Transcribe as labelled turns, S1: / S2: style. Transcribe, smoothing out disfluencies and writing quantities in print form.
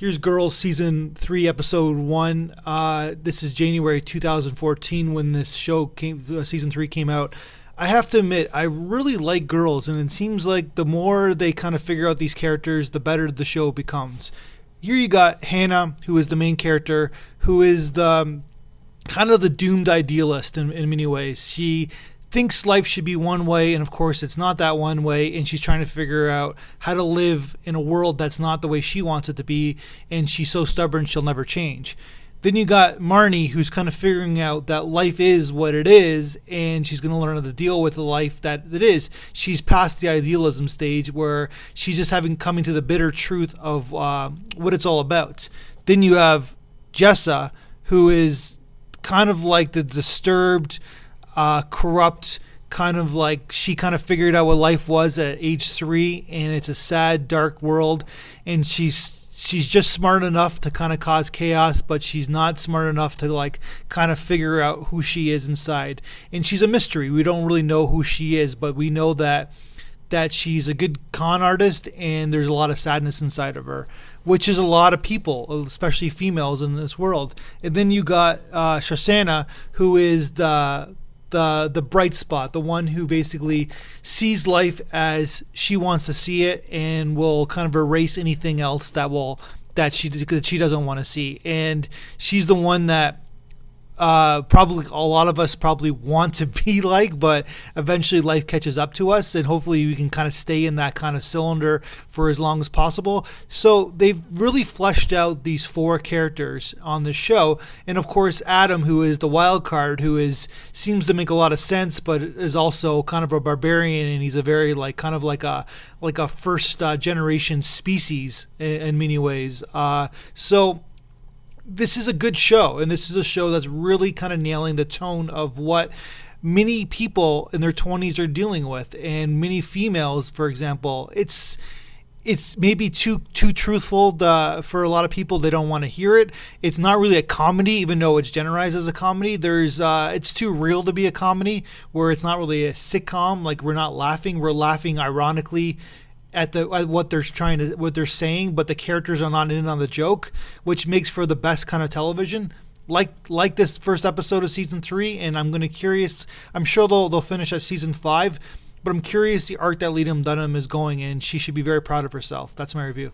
S1: Here's Girls Season 3, Episode 1. This is January 2014 when this show Season 3 came out. I have to admit, I really like Girls, and it seems like the more they kind of figure out these characters, the better the show becomes. Here you got Hannah, who is the main character, who is the kind of the doomed idealist in many ways. She thinks life should be one way, and of course it's not that one way, and she's trying to figure out how to live in a world that's not the way she wants it to be, and she's so stubborn she'll never change. Then you got Marnie, who's kind of figuring out that life is what it is, and she's going to learn how to deal with the life that it is. She's past the idealism stage where she's just coming to the bitter truth of what it's all about. Then you have Jessa, who is kind of like the disturbed, corrupt, kind of like she kind of figured out what life was at age 3, and it's a sad, dark world, and she's just smart enough to kind of cause chaos, but she's not smart enough to like kind of figure out who she is inside. And she's a mystery. We don't really know who she is, but we know that she's a good con artist, and there's a lot of sadness inside of her, which is a lot of people, especially females in this world. And then you got Shoshana, who is the bright spot, the one who basically sees life as she wants to see it and will kind of erase anything else that she doesn't want to see. And she's the one that probably a lot of us probably want to be like, but eventually life catches up to us, and hopefully we can kind of stay in that kind of cylinder for as long as possible. So they've really fleshed out these 4 characters on the show, and of course Adam, who is the wild card, who seems to make a lot of sense, but is also kind of a barbarian, and he's a very like a first generation species in many ways. So this is a good show, and this is a show that's really kind of nailing the tone of what many people in their 20s are dealing with, and many females, for example. It's maybe too truthful for a lot of people. They don't want to hear it. It's not really a comedy, even though it's generalized as a comedy. It's too real to be a comedy, where it's not really a sitcom. Like, we're not laughing. We're laughing ironically at what they're saying, but the characters are not in on the joke, which makes for the best kind of television. Like this first episode of season 3, and I'm sure they'll finish at season 5, but I'm curious the arc that Liam Dunham is going in. She should be very proud of herself. That's my review.